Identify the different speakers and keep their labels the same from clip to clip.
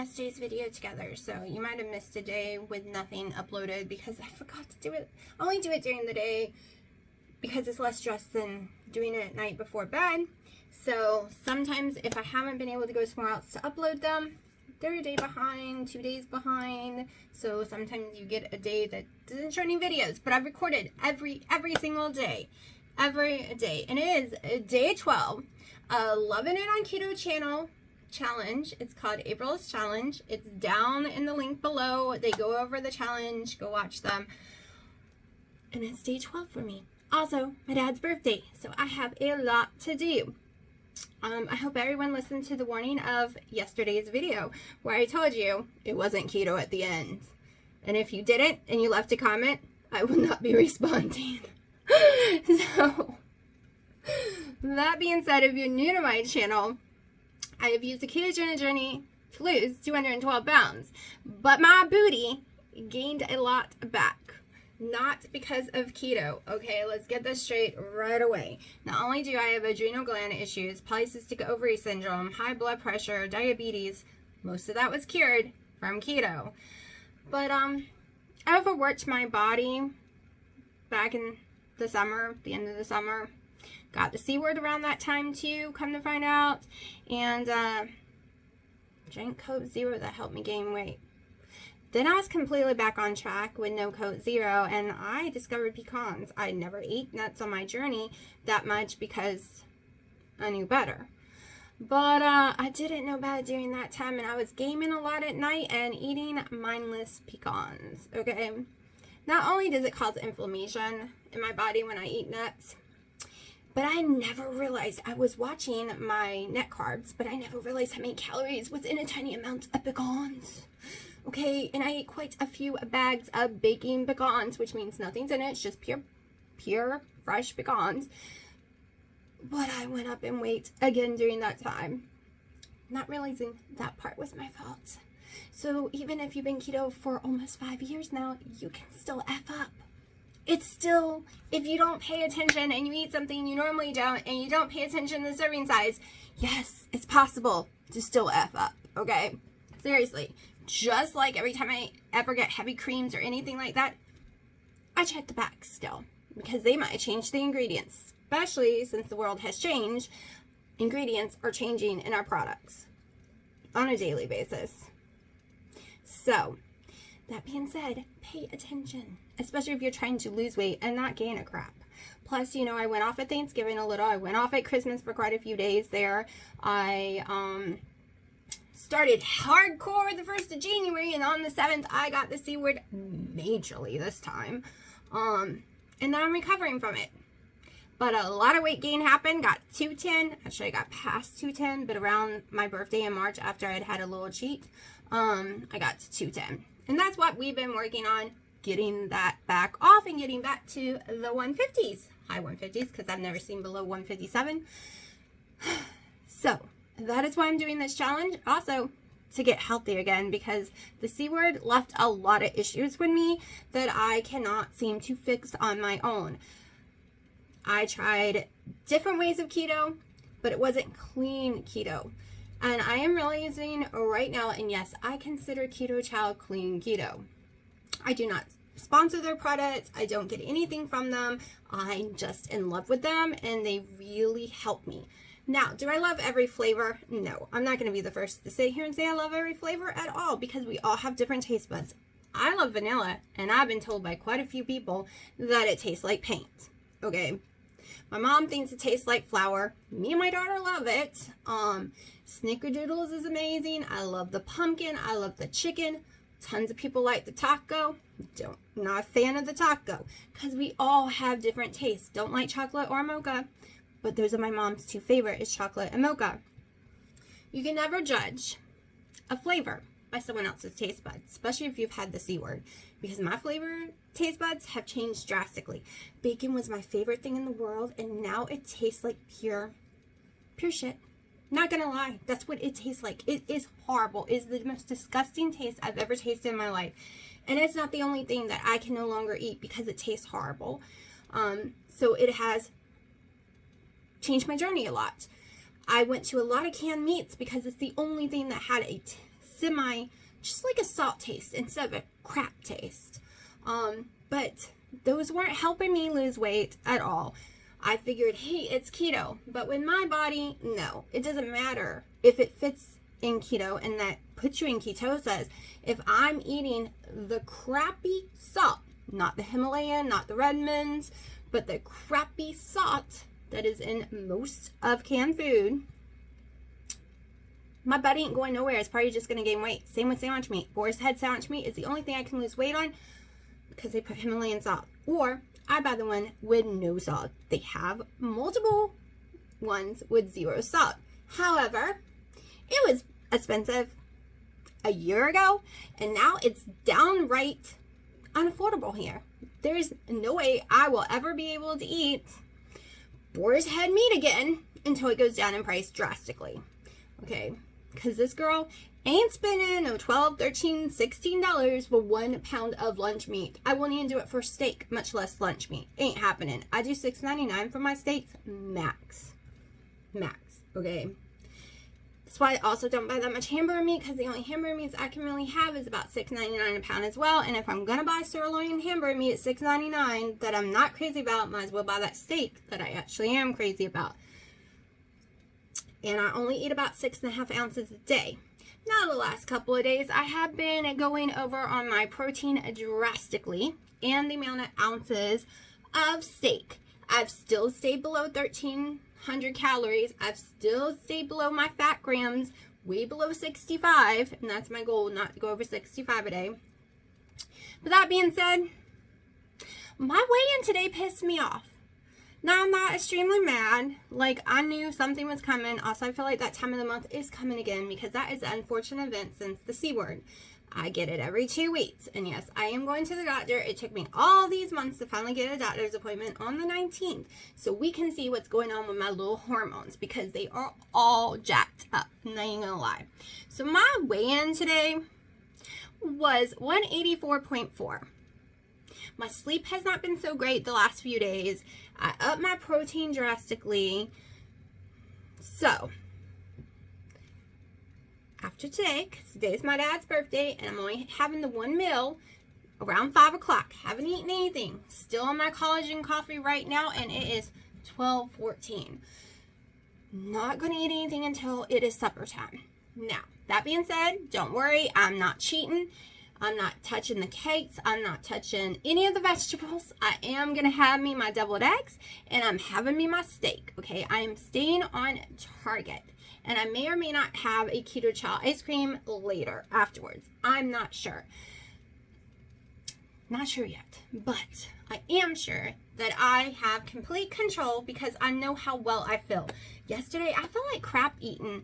Speaker 1: yesterday's video together, so you might have missed a day with nothing uploaded because I forgot to do it. I only do it during the day because it's less stress than doing it at night before bed. So sometimes if I haven't been able to go somewhere else to upload them, they're a day behind, 2 days behind. So sometimes you get a day that doesn't show any videos, but I've recorded every single day. Every day. And it is day 12. Loving It On Keto challenge. It's called April's Challenge. It's down in the link below. They go over the challenge. Go watch them. And it's day 12 for me. Also, my dad's birthday. So I have a lot to do. I hope everyone listened to the warning of yesterday's video where I told you it wasn't keto at the end. And if you didn't and you left a comment, I will not be responding. So, that being said, if you're new to my channel, I have used the ketogenic journey to lose 212 pounds. But my booty gained a lot back. Not because of keto. Okay, let's get this straight right away. Not only do I have adrenal gland issues, polycystic ovary syndrome, high blood pressure, diabetes, most of that was cured from keto. But I overworked my body back in the summer, the end of the summer. Got the C word around that time too, come to find out. And drank Coke Zero that helped me gain weight. Then I was completely back on track with no Coke Zero, and I discovered pecans. I never ate nuts on my journey that much because I knew better. But I didn't know better during that time, and I was gaming a lot at night and eating mindless pecans, okay? Not only does it cause inflammation in my body when I eat nuts, but I never realized, I was watching my net carbs, but I never realized how many calories was in a tiny amount of pecans. Okay, and I ate quite a few bags of baking pecans, which means nothing's in it. It's just pure, fresh pecans. But I went up in weight again during that time, not realizing that part was my fault. So even if you've been keto for almost 5 years now, you can still F up. It's still, if you don't pay attention and you eat something you normally don't, and you don't pay attention to the serving size, yes, it's possible to still F up, okay? Seriously. Just like every time I ever get heavy creams or anything like that, I check the back still because they might change the ingredients, especially since the world has changed. Ingredients are changing in our products on a daily basis. So, that being said, pay attention, especially if you're trying to lose weight and not gain a crap. Plus, you know, I went off at Thanksgiving a little. I went off at Christmas for quite a few days there. I, started hardcore the 1st of January, and on the 7th I got the C word majorly this time, and now I'm recovering from it. But a lot of weight gain happened. Got 210. Actually I got past 210, but around my birthday in March, after I had a little cheat, I got to 210, and that's what we've been working on, getting that back off and getting back to the 150s, high 150s, because I've never seen below 157. So that is why I'm doing this challenge. Also, to get healthy again, because the C word left a lot of issues with me that I cannot seem to fix on my own. I tried different ways of keto, but it wasn't clean keto. And I am realizing right now, and yes, I consider Keto Chow clean keto. I do not sponsor their products. I don't get anything from them. I'm just in love with them, and they really help me. Now, do I love every flavor? No, I'm not going to be the first to sit here and say I love every flavor at all, because we all have different taste buds. I love vanilla, and I've been told by quite a few people that it tastes like paint. Okay, my mom thinks it tastes like flour. Me and my daughter love it. Snickerdoodles is amazing. I love the pumpkin. I love the chicken. Tons of people like the taco. Not a fan of the taco, because we all have different tastes. Don't like chocolate or mocha. But those are my mom's two favorite, is chocolate and mocha. You can never judge a flavor by someone else's taste buds, especially if you've had the C word, because my flavor taste buds have changed drastically. Bacon was my favorite thing in the world, and now it tastes like pure shit. Not gonna lie, that's what it tastes like. It is horrible. It is the most disgusting taste I've ever tasted in my life. And it's not the only thing that I can no longer eat because it tastes horrible. So it has changed my journey a lot. I went to a lot of canned meats because it's the only thing that had a just like a salt taste instead of a crap taste. But those weren't helping me lose weight at all. I figured, hey, it's keto. But with my body, no. It doesn't matter if it fits in keto and that puts you in ketosis. If I'm eating the crappy salt, not the Himalayan, not the Redmonds, but the crappy salt that is in most of canned food, my body ain't going nowhere. It's probably just going to gain weight. Same with sandwich meat. Boar's head sandwich meat is the only thing I can lose weight on because they put Himalayan salt. Or I buy the one with no salt. They have multiple ones with 0 salt. However, it was expensive a year ago, and now it's downright unaffordable here. There's no way I will ever be able to eat boar's head meat again until it goes down in price drastically. Okay, because this girl ain't spending no $12, $13, $16 for 1 pound of lunch meat. I won't even do it for steak, much less lunch meat. Ain't happening. I do $6.99 for my steaks, max, okay? That's why I also don't buy that much hamburger meat, because the only hamburger meats I can really have is about $6.99 a pound as well. And if I'm gonna buy sirloin hamburger meat at $6.99 that I'm not crazy about, might as well buy that steak that I actually am crazy about. And I only eat about 6.5 ounces a day. Now, the last couple of days, I have been going over on my protein drastically and the amount of ounces of steak. I've still stayed below 1,300 calories. I've still stayed below my fat grams, way below 65, and that's my goal, not to go over 65 a day. But that being said, my weigh-in today pissed me off. Now, I'm not extremely mad. Like, I knew something was coming. Also, I feel like that time of the month is coming again because that is an unfortunate event since the C word. I get it every 2 weeks. And yes, I am going to the doctor. It took me all these months to finally get a doctor's appointment on the 19th. So we can see what's going on with my little hormones because they are all jacked up. I'm not even gonna lie. So my weigh-in today was 184.4. My sleep has not been so great the last few days. I upped my protein drastically. So, after today, because today's my dad's birthday, and I'm only having the 1 meal around 5 o'clock. Haven't eaten anything. Still on my collagen coffee right now, and it is 12:14. Not going to eat anything until it is supper time. Now, that being said, don't worry. I'm not cheating. I'm not touching the cakes. I'm not touching any of the vegetables. I am going to have me my deviled eggs, and I'm having me my steak, okay? I am staying on target, and I may or may not have a keto chow ice cream later, afterwards. I'm not sure. Not sure yet, but I am sure that I have complete control because I know how well I feel. Yesterday, I felt like crap eating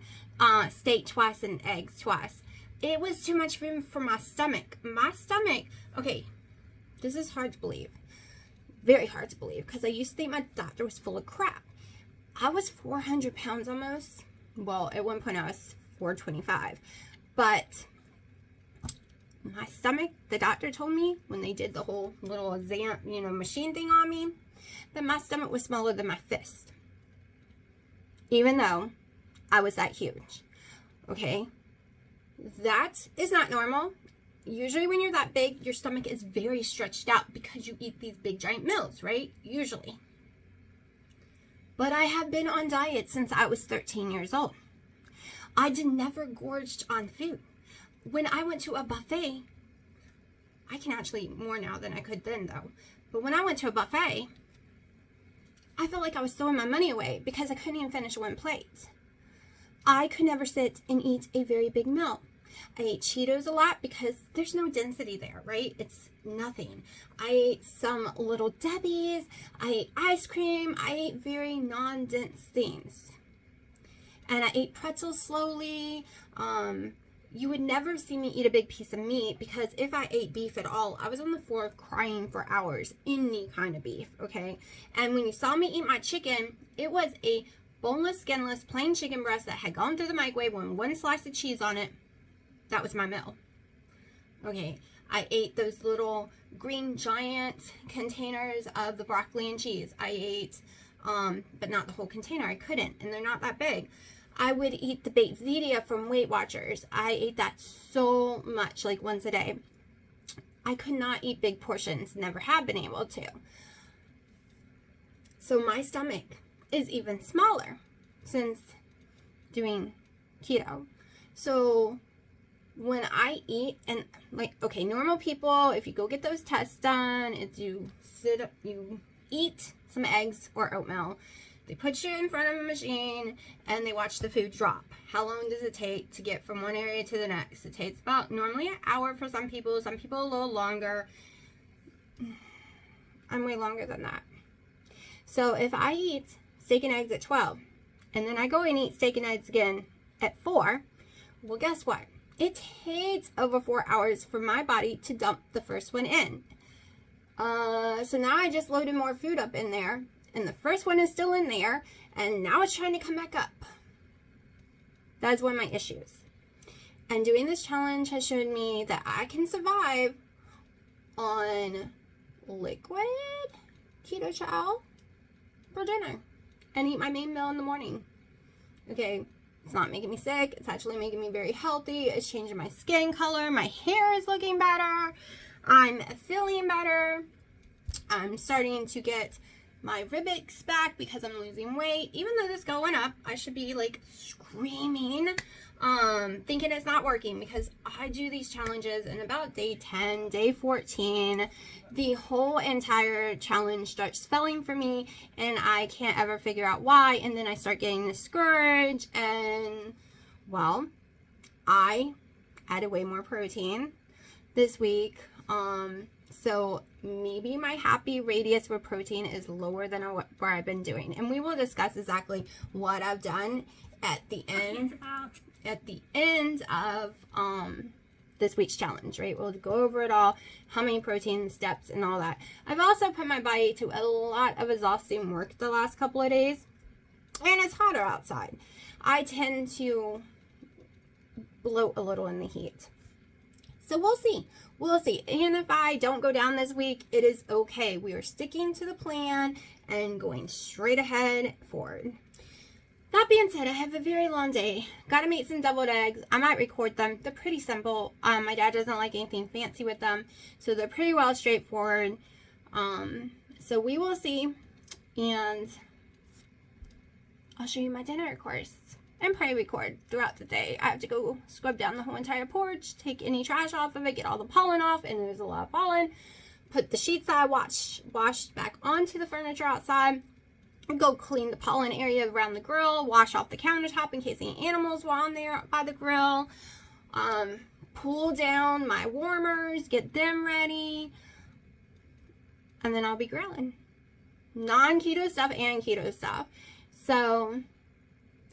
Speaker 1: steak twice and eggs twice. It was too much food for my stomach. My stomach, okay, this is hard to believe. Very hard to believe because I used to think my doctor was full of crap. I was 400 pounds almost. Well, at one point I was 425. But my stomach, the doctor told me when they did the whole little exam, machine thing on me, that my stomach was smaller than my fist. Even though I was that huge. Okay? That is not normal. Usually when you're that big, your stomach is very stretched out because you eat these big giant meals, right? Usually. But I have been on diet since I was 13 years old. I never gorged on food. When I went to a buffet, I can actually eat more now than I could then though. But when I went to a buffet, I felt like I was throwing my money away because I couldn't even finish one plate. I could never sit and eat a very big meal. I ate Cheetos a lot because there's no density there, right? It's nothing. I ate some Little Debbie's. I ate ice cream. I ate very non-dense things. And I ate pretzels slowly. You would never see me eat a big piece of meat because if I ate beef at all, I was on the floor crying for hours. Any kind of beef, okay? And when you saw me eat my chicken, it was a boneless, skinless, plain chicken breast that had gone through the microwave with 1 slice of cheese on it. That was my meal. Okay, I ate those little green giant containers of the broccoli and cheese. I ate, but not the whole container. I couldn't, and they're not that big. I would eat the baked Zedia from Weight Watchers. I ate that so much, like once a day. I could not eat big portions, never have been able to. So my stomach is even smaller since doing keto. So when I eat, and like, okay, normal people, if you go get those tests done, it's you eat some eggs or oatmeal. They put you in front of a machine and they watch the food drop. How long does it take to get from one area to the next? It takes about normally an hour for some people a little longer. I'm way longer than that. So if I eat steak and eggs at 12 and then I go and eat steak and eggs again at 4, well, guess what? It takes over 4 hours for my body to dump the first one in. So now I just loaded more food up in there, and the first one is still in there, and now it's trying to come back up. That's one of my issues. And doing this challenge has shown me that I can survive on liquid keto chow for dinner and eat my main meal in the morning. Okay, it's not making me sick. It's actually making me very healthy. It's changing my skin color. My hair is looking better. I'm feeling better. I'm starting to get my ribbics back because I'm losing weight. Even though this is going up, I should be like screaming, thinking it's not working, because I do these challenges and about day 10, day 14, the whole entire challenge starts failing for me and I can't ever figure out why. And then I start getting discouraged, and well, I added way more protein this week. So maybe my happy radius for protein is lower than where I've been doing. And we will discuss exactly what I've done at the end of this week's challenge, right? We'll go over it all, how many protein steps and all that. I've also put my body to a lot of exhausting work the last couple of days, and it's hotter outside. I tend to bloat a little in the heat. So we'll see. We'll see. And if I don't go down this week, it is okay. We are sticking to the plan and going straight ahead forward. That being said, I have a very long day. Got to make some deviled eggs. I might record them. They're pretty simple. My dad doesn't like anything fancy with them, so they're pretty well straightforward. So we will see, and I'll show you my dinner, of course, and probably record throughout the day. I have to go scrub down the whole entire porch, take any trash off of it, get all the pollen off, and there's a lot of pollen. Put the sheets I washed back onto the furniture outside. Go clean the pollen area around the grill, wash off the countertop in case any animals were on there by the grill. Pull down my warmers, get them ready, and then I'll be grilling. Non-keto stuff and keto stuff. So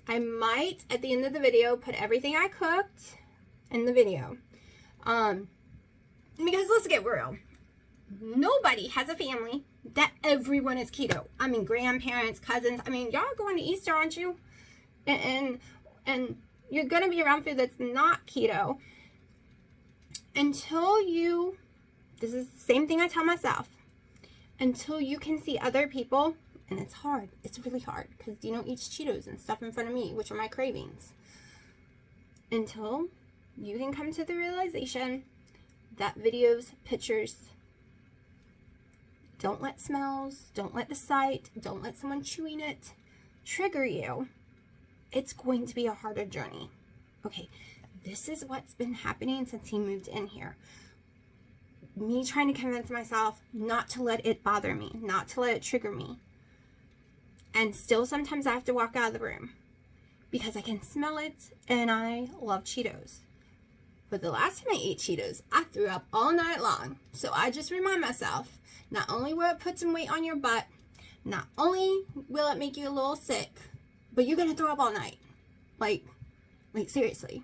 Speaker 1: I might, at the end of the video, put everything I cooked in the video. Because let's get real. Nobody has a family that everyone is keto. I mean, grandparents, cousins. I mean, y'all are going to Easter, aren't you? And you're going to be around food that's not keto until you, this is the same thing I tell myself, until you can see other people. And it's hard. It's really hard because you don't eat Cheetos and stuff in front of me, which are my cravings. Until you can come to the realization that videos, pictures, don't let smells, don't let the sight, don't let someone chewing it trigger you. It's going to be a harder journey. Okay, this is what's been happening since he moved in here. Me trying to convince myself not to let it bother me, not to let it trigger me. And still sometimes I have to walk out of the room because I can smell it, and I love Cheetos. But the last time I ate Cheetos, I threw up all night long. So I just remind myself, not only will it put some weight on your butt, not only will it make you a little sick, but you're going to throw up all night. Like seriously.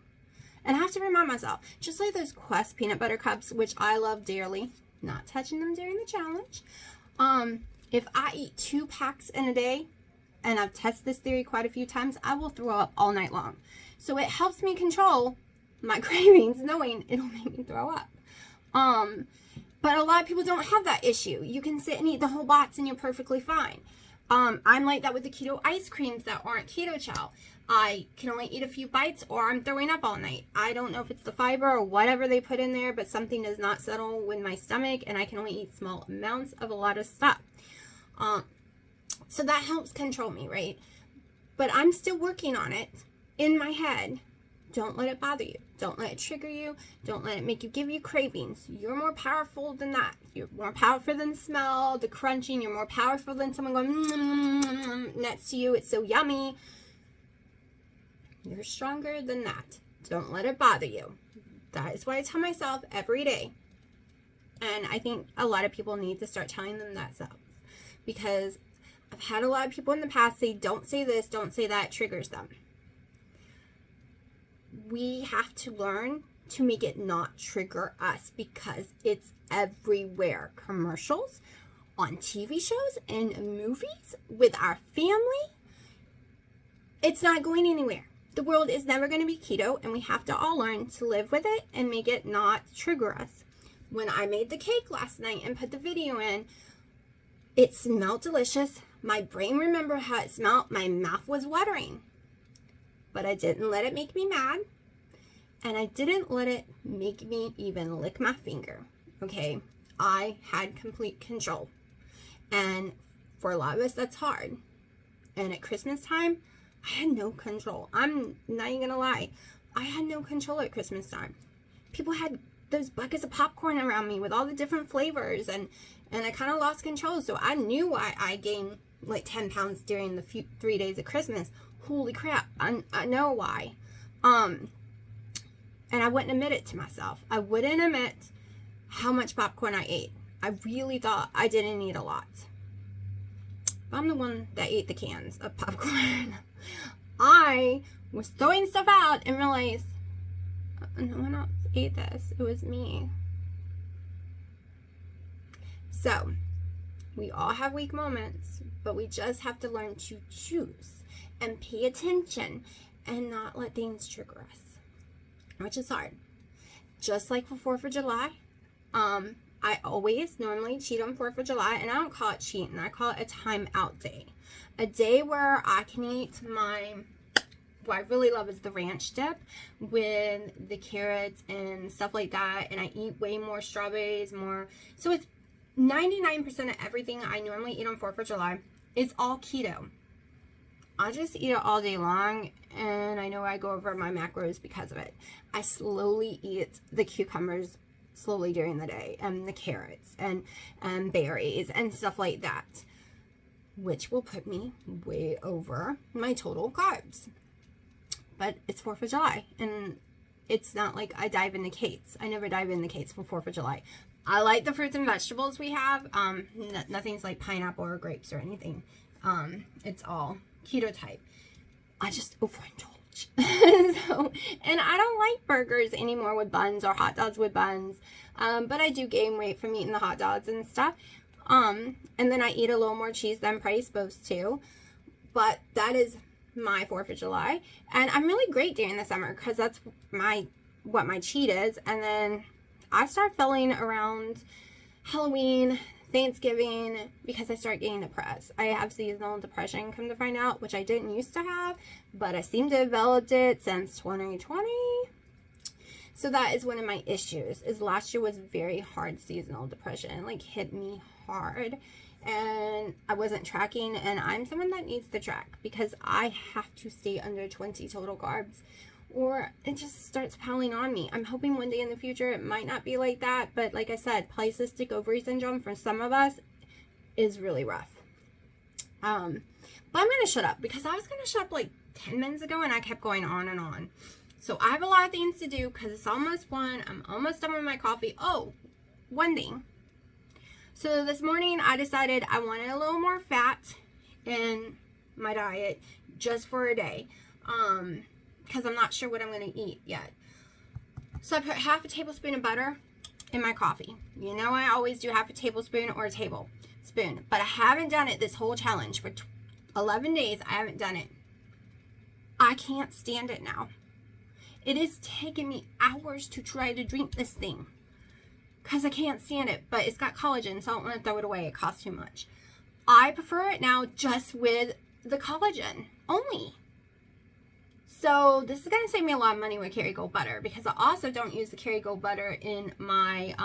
Speaker 1: And I have to remind myself, just like those Quest peanut butter cups, which I love dearly, not touching them during the challenge. If I eat 2 packs in a day, and I've tested this theory quite a few times, I will throw up all night long. So it helps me control my cravings, knowing it'll make me throw up. But a lot of people don't have that issue. You can sit and eat the whole box and you're perfectly fine. I'm like that with the keto ice creams that aren't keto chow. I can only eat a few bites or I'm throwing up all night. I don't know if it's the fiber or whatever they put in there, but something does not settle with my stomach and I can only eat small amounts of a lot of stuff. So that helps control me, right? But I'm still working on it in my head. Don't let it bother you. Don't let it trigger you. Don't let it make you give you cravings. You're more powerful than that. You're more powerful than the smell, the crunching. You're more powerful than someone going next to you. It's so yummy. You're stronger than that. Don't let it bother you. That is what I tell myself every day. And I think a lot of people need to start telling them that stuff. Because I've had a lot of people in the past say, don't say this, don't say that. It triggers them. We have to learn to make it not trigger us because it's everywhere. Commercials, on TV shows, and movies, with our family. It's not going anywhere. The world is never going to be keto, and we have to all learn to live with it and make it not trigger us. When I made the cake last night and put the video in, it smelled delicious. My brain remembered how it smelled. My mouth was watering. But I didn't let it make me mad. And I didn't let it make me even lick my finger. Okay? I had complete control. And for a lot of us, that's hard. And at Christmas time, I had no control. I'm not even gonna lie. I had no control at Christmas time. People had those buckets of popcorn around me with all the different flavors, and I kind of lost control. So I knew why I gained like 10 pounds during the 3 days of Christmas. Holy crap, I know why. And I wouldn't admit it to myself. I wouldn't admit how much popcorn I ate. I really thought I didn't eat a lot. I'm the one that ate the cans of popcorn. I was throwing stuff out and realized no one else ate this. It was me. So, we all have weak moments, but we just have to learn to choose and pay attention and not let things trigger us, which is hard. Just like for 4th of July, I always normally cheat on 4th of July, and I don't call it cheating. I call it a timeout day. A day where I can eat what I really love is the ranch dip with the carrots and stuff like that, and I eat way more strawberries, so it's 99% of everything I normally eat on 4th of July is all keto. I just eat it all day long, and I know I go over my macros because of it. I slowly eat the cucumbers slowly during the day, and the carrots, and berries, and stuff like that, which will put me way over my total carbs. But it's 4th of July, and it's not like I dive in the cakes. I never dive in the cakes for 4th of July. I like the fruits and vegetables we have. Nothing's like pineapple or grapes or anything. It's all keto type. I just overindulge. And I don't like burgers anymore with buns or hot dogs with buns. But I do gain weight from eating the hot dogs and stuff. And then I eat a little more cheese than I'm probably supposed to. But that is my 4th of July. And I'm really great during the summer because that's what my cheat is. And then I start feeling around Halloween, Thanksgiving, because I start getting depressed. I have seasonal depression, come to find out, which I didn't used to have, but I seem to have developed it since 2020. So that is one of my issues, is last year was very hard seasonal depression, like hit me hard, and I wasn't tracking, and I'm someone that needs to track because I have to stay under 20 total carbs, or it just starts piling on me. I'm hoping one day in the future it might not be like that, but like I said, polycystic ovary syndrome for some of us is really rough. But I'm gonna shut up because I was gonna shut up like 10 minutes ago and I kept going on and on. So I have a lot of things to do because it's almost 1. I'm almost done with my coffee. Oh, one thing. So this morning I decided I wanted a little more fat in my diet just for a day. Because I'm not sure what I'm going to eat yet. So I put half a tablespoon of butter in my coffee. You know I always do half a tablespoon or a tablespoon. But I haven't done it this whole challenge. For 11 days, I haven't done it. I can't stand it now. It has taken me hours to try to drink this thing. Because I can't stand it. But it's got collagen, so I don't want to throw it away. It costs too much. I prefer it now just with the collagen only. So this is going to save me a lot of money with Kerrygold butter, because I also don't use the Kerrygold butter in my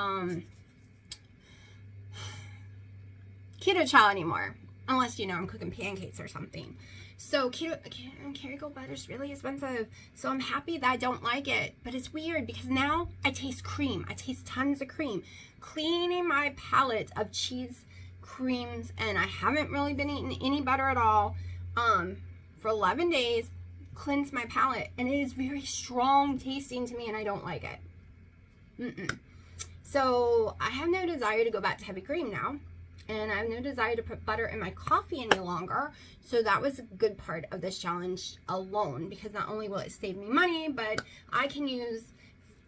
Speaker 1: keto chow anymore, unless, you know, I'm cooking pancakes or something. So Kerrygold butter is really expensive, so I'm happy that I don't like it. But it's weird because now I taste cream. I taste tons of cream, cleaning my palate of cheese, creams, and I haven't really been eating any butter at all for 11 days. Cleanse my palate, and it is very strong tasting to me, and I don't like it. So I have no desire to go back to heavy cream now, and I have no desire to put butter in my coffee any longer. So that was a good part of this challenge alone, because not only will it save me money, but I can use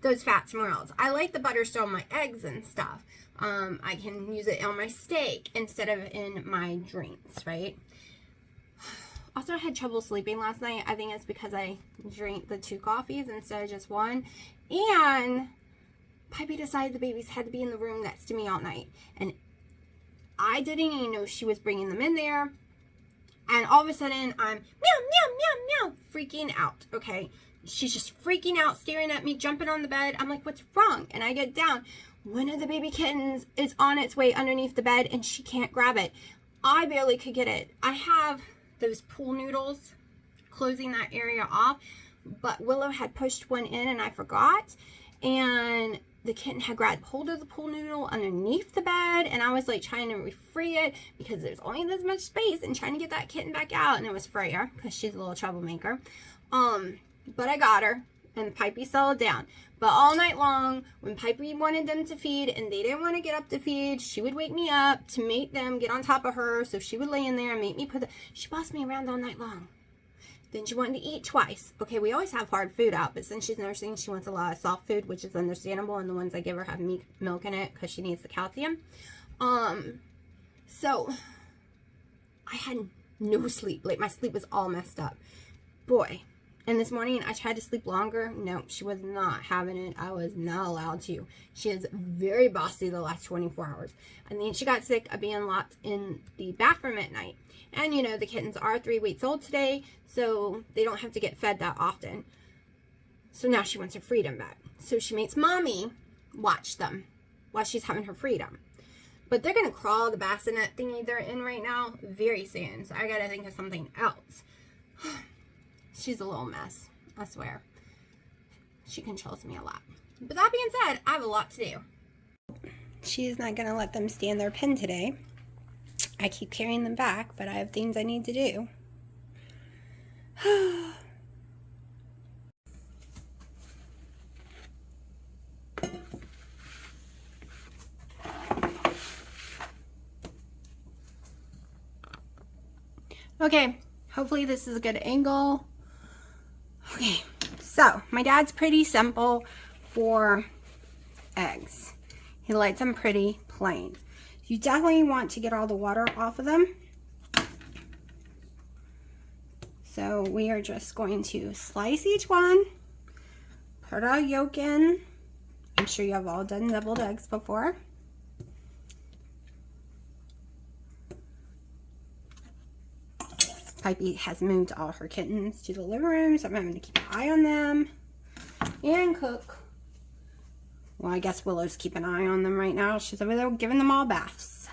Speaker 1: those fats somewhere else. I like the butter still on my eggs and stuff. I can use it on my steak instead of in my drinks, right? Also, I had trouble sleeping last night. I think it's because I drank the 2 coffees instead of just 1. And Pipey decided the babies had to be in the room next to me all night. And I didn't even know she was bringing them in there. And all of a sudden, I'm meow, meow, meow, meow, freaking out, okay? She's just freaking out, staring at me, jumping on the bed. I'm like, what's wrong? And I get down. One of the baby kittens is on its way underneath the bed, and she can't grab it. I barely could get it. I have those pool noodles closing that area off, but Willow had pushed one in and I forgot, and the kitten had grabbed hold of the pool noodle underneath the bed, and I was like trying to free it because there's only this much space, and trying to get that kitten back out, and it was Freya because she's a little troublemaker. But I got her, and Pipey settled down. But all night long, when Pipey wanted them to feed and they didn't want to get up to feed, she would wake me up to make them get on top of her. So she would lay in there and make me she bossed me around all night long. Then she wanted to eat twice. Okay, we always have hard food out, but since she's nursing, she wants a lot of soft food, which is understandable. And the ones I give her have milk in it because she needs the calcium. So I had no sleep. Like, my sleep was all messed up. Boy. And this morning, I tried to sleep longer. No, she was not having it. I was not allowed to. She is very bossy the last 24 hours. And then she got sick of being locked in the bathroom at night. And, you know, the kittens are 3 weeks old today, so they don't have to get fed that often. So now she wants her freedom back. So she makes Mommy watch them while she's having her freedom. But they're going to crawl the bassinet thingy they're in right now very soon. So I got to think of something else. She's a little mess, I swear. She controls me a lot. But that being said, I have a lot to do. She's not going to let them stay in their pen today. I keep carrying them back, but I have things I need to do. Okay, hopefully this is a good angle. Okay, so my dad's pretty simple for eggs. He likes them pretty plain. You definitely want to get all the water off of them. So we are just going to slice each one, put our yolk in. I'm sure you have all done deviled eggs before. Pipey has moved all her kittens to the living room, so I'm having to keep an eye on them and cook. Well, I guess Willow's keeping an eye on them right now. She's over there giving them all baths.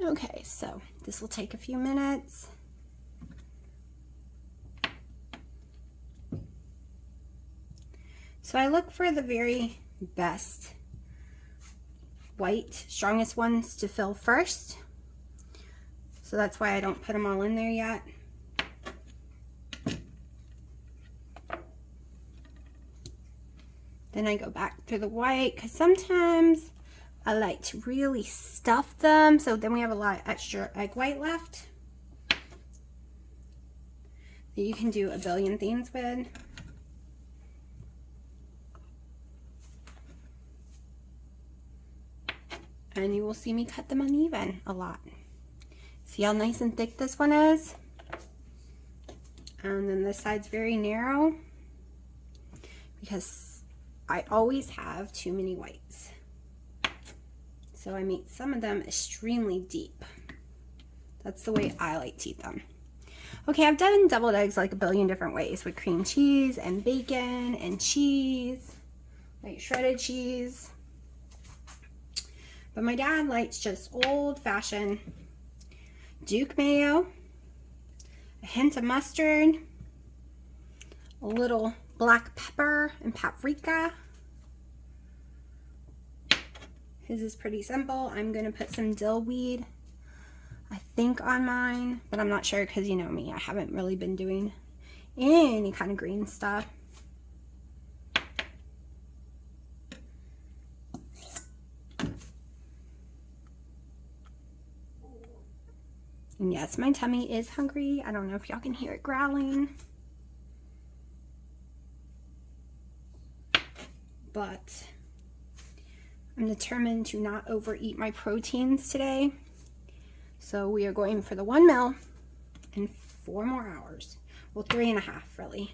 Speaker 1: Okay, so this will take a few minutes. So I look for the very best white, strongest ones to fill first. So that's why I don't put them all in there yet. Then I go back through the white, because sometimes I like to really stuff them, so then we have a lot of extra egg white left that you can do a billion things with. And you will see me cut them uneven a lot. See how nice and thick this one is? And then this side's very narrow because I always have too many whites. So I make some of them extremely deep. That's the way I like to eat them. Okay, I've done deviled eggs like a billion different ways with cream cheese and bacon and cheese, like shredded cheese. But my dad likes just old-fashioned Duke mayo, a hint of mustard, a little black pepper and paprika. His is pretty simple. I'm gonna put some dill weed, I think, on mine, but I'm not sure because you know me, I haven't really been doing any kind of green stuff. And yes, my tummy is hungry. I don't know if y'all can hear it growling. But I'm determined to not overeat my proteins today. So we are going for the 1 meal in 4 more hours. Well, 3.5 really.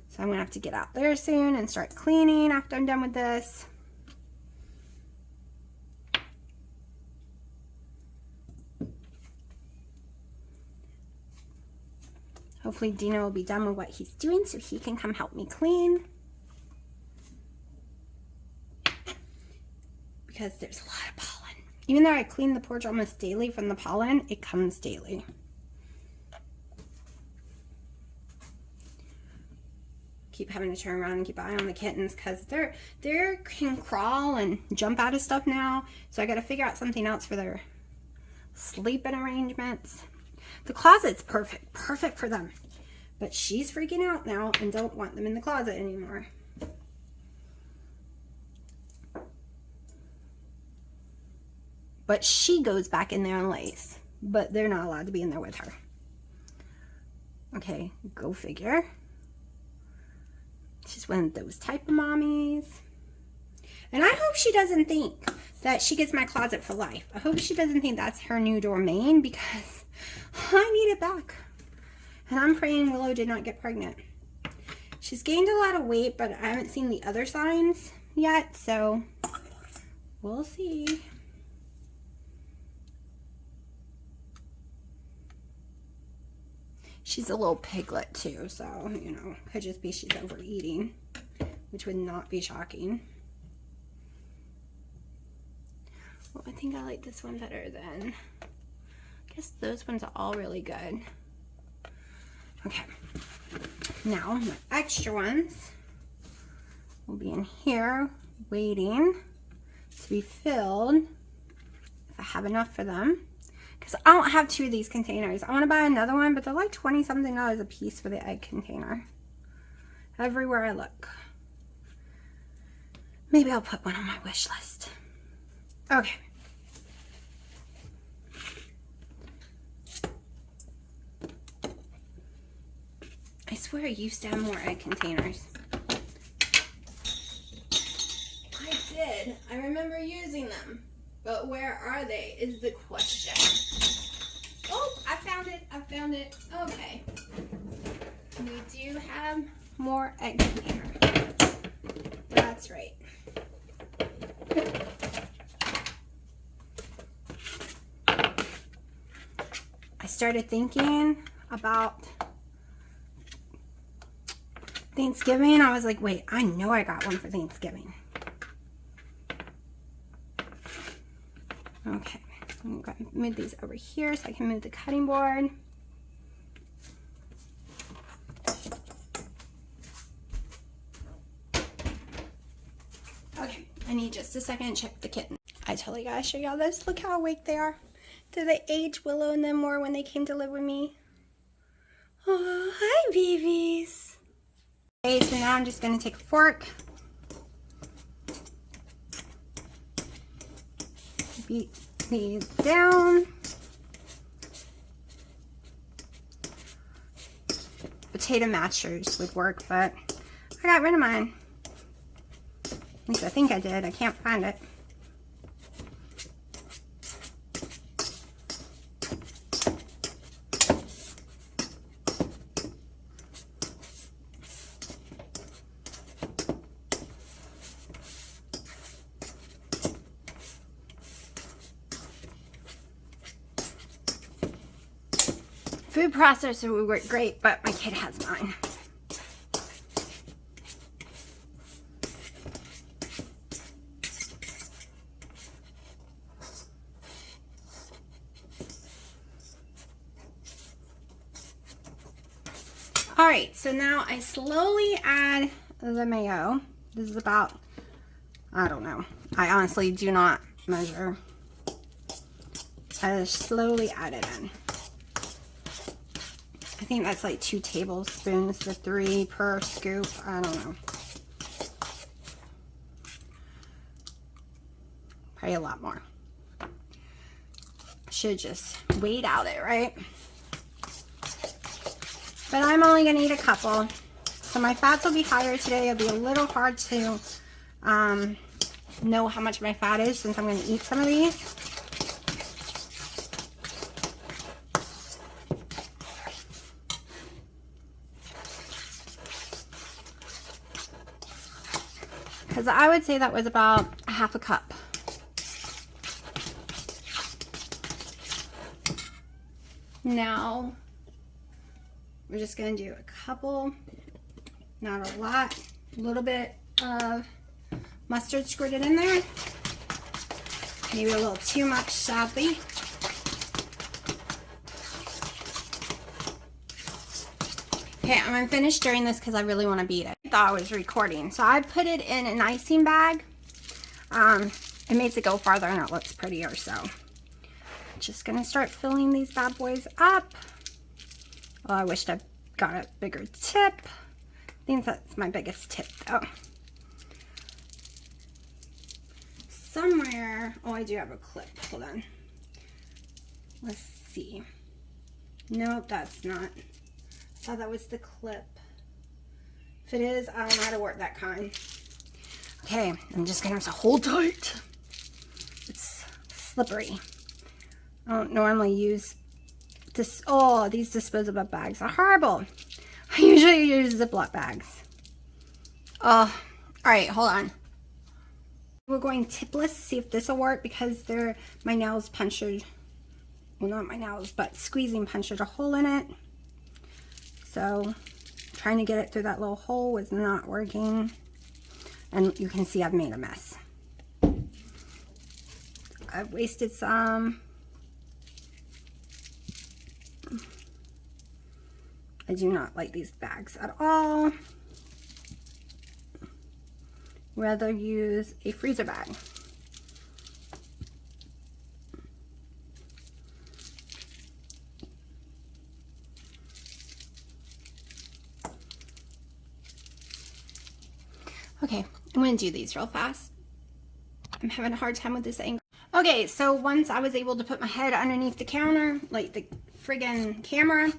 Speaker 1: So I'm gonna have to get out there soon and start cleaning after I'm done with this. Hopefully Dino will be done with what he's doing so he can come help me clean. Because there's a lot of pollen. Even though I clean the porch almost daily from the pollen, it comes daily. Keep having to turn around and keep an eye on the kittens because they can crawl and jump out of stuff now. So I got to figure out something else for their sleeping arrangements. The closet's perfect for them. But she's freaking out now and don't want them in the closet anymore. But she goes back in there and lays. But they're not allowed to be in there with her. Okay, go figure. She's one of those type of mommies. And I hope she doesn't think that she gets my closet for life. I hope she doesn't think that's her new domain because I need it back. And I'm praying Willow did not get pregnant. She's gained a lot of weight, but I haven't seen the other signs yet, so we'll see. She's a little piglet too, so, you know, could just be she's overeating, which would not be shocking. Well, I think I like this one better than, I guess those ones are all really good. Okay, now my extra ones will be in here waiting to be filled if I have enough for them. Because I don't have 2 of these containers. I want to buy another one, but they're like $20-something a piece for the egg container. Everywhere I look. Maybe I'll put one on my wish list. Okay. I swear I used to have more egg containers. I did. I remember using them. But where are they is the question. Oh, I found it. I found it. Okay. We do have more egg container. That's right. I started thinking about Thanksgiving. I was like, wait, I know I got one for Thanksgiving. Okay, I'm going to move these over here so I can move the cutting board. Okay, I need just a second to check the kitten. I totally gotta show y'all this. Look how awake they are. Did they age Willow and them more when they came to live with me? Oh, hi, babies. Okay, so now I'm just gonna take a fork. Beat these down. Potato mashers would work, but I got rid of mine. At least I think I did. I can't find it. food processor would work great, but my kid has mine. All right, so now I slowly add the mayo. This is about, I don't know. I honestly do not measure. I just slowly add it in. I think that's like 2 tablespoons to 3 per scoop. I don't know. Probably a lot more. Should just wait out it, right? But I'm only gonna eat a couple. So my fats will be higher today. It'll be a little hard to know how much my fat is since I'm gonna eat some of these. Because I would say that was about a half a cup. Now, we're just going to do a couple, not a lot, a little bit of mustard squirted in there. Maybe a little too much, sadly. Okay, I'm going to finish stirring this because I really want to beat it. I thought I was recording. So I put it in an icing bag. It makes it go farther and it looks prettier. So just going to start filling these bad boys up. Oh, I wished I got a bigger tip. I think that's my biggest tip though. Somewhere, oh, I do have a clip. Hold on. Let's see. Nope, that's not. I thought that was the clip. If it is, I don't know how to work that kind. Okay, I'm just gonna have to hold tight. It's slippery. I don't normally use this. Oh, these disposable bags are horrible. I usually use Ziploc bags. Oh, all right, hold on. We're going tipless, see if this will work because my nails punctured. Well, not my nails, but squeezing punctured a hole in it. So trying to get it through that little hole was not working. And you can see I've made a mess. I've wasted some. I do not like these bags at all. Rather use a freezer bag. Okay, I'm gonna do these real fast. I'm having a hard time with this angle. Okay, so once I was able to put my head underneath the counter, like the friggin' camera,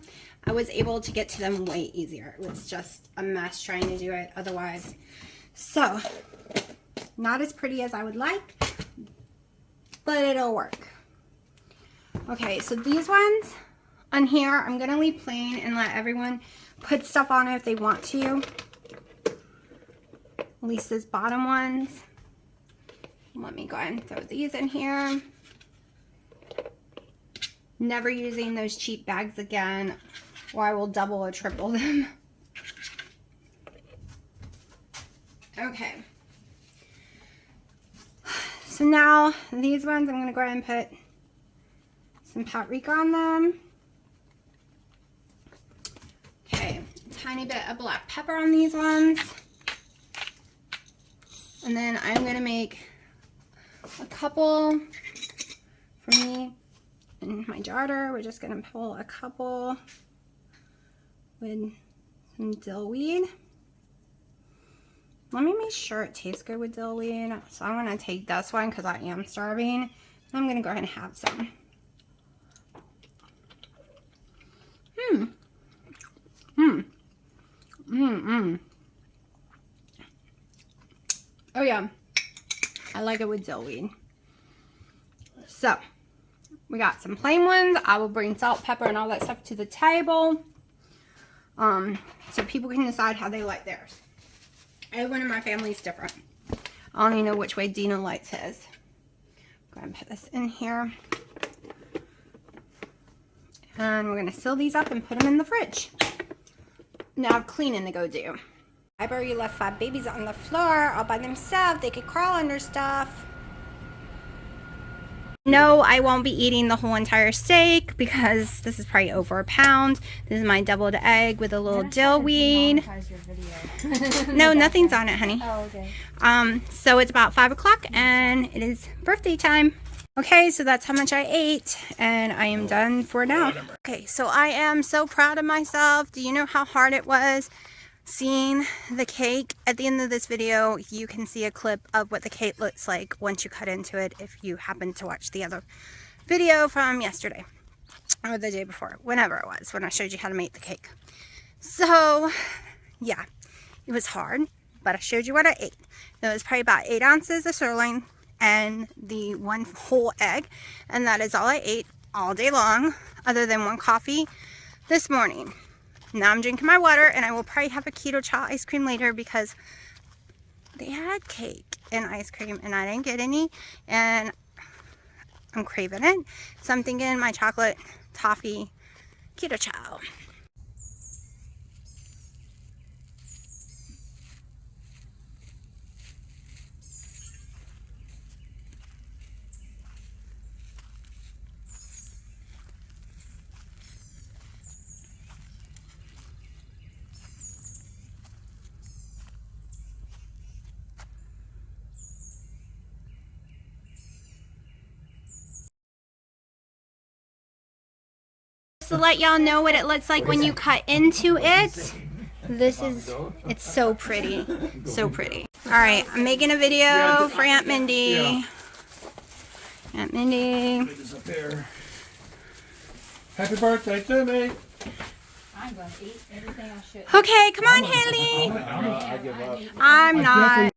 Speaker 1: I was able to get to them way easier. It was just a mess trying to do it otherwise. So, not as pretty as I would like, but it'll work. Okay, so these ones on here, I'm gonna leave plain and let everyone put stuff on it if they want to. At least these bottom ones. Let me go ahead and throw these in here. Never using those cheap bags again, or I will double or triple them. Okay. So now these ones, I'm going to go ahead and put some paprika on them. Okay, a tiny bit of black pepper on these ones. And then I'm going to make a couple for me and my daughter. We're just going to pull a couple with some dill weed. Let me make sure it tastes good with dill weed. So I'm going to take this one because I am starving. I'm going to go ahead and have some. Oh yeah, I like it with dill weed. So, we got some plain ones. I will bring salt, pepper, and all that stuff to the table. So people can decide how they like theirs. Everyone in my family is different. I only know which way Dina likes his. Go ahead and put this in here. And we're going to seal these up and put them in the fridge. Now cleaning to go do. I've already left 5 babies on the floor all by themselves. They could crawl under stuff. No, I won't be eating the whole entire steak because this is probably over a pound. This is my deviled egg with a little dill weed. No, nothing's on it, honey.
Speaker 2: Oh, okay.
Speaker 1: So it's about 5 o'clock and it is birthday time. Okay, so that's how much I ate and I am done for now. Okay, so I am so proud of myself. Do you know how hard it was seeing the cake? At the end of this video, you can see a clip of what the cake looks like once you cut into it, if you happen to watch the other video from yesterday or the day before, whenever it was, when I showed you how to make the cake. So yeah, it was hard, but I showed you what I ate. It was probably about 8 ounces of sirloin and the 1 whole egg, and that is all I ate all day long, other than 1 coffee this morning. Now I'm drinking my water, and I will probably have a keto chocolate ice cream later because they had cake and ice cream and I didn't get any, and I'm craving it. So I'm thinking my chocolate toffee keto chow. To let y'all know what it looks like when you cut into it. This is, it's so pretty. So pretty. Alright, I'm making a video for Aunt Mindy. Aunt Mindy.
Speaker 3: Happy birthday to me.
Speaker 2: I'm going to eat everything I should.
Speaker 1: Okay, come on, Haley.
Speaker 3: I give up.
Speaker 1: I'm not.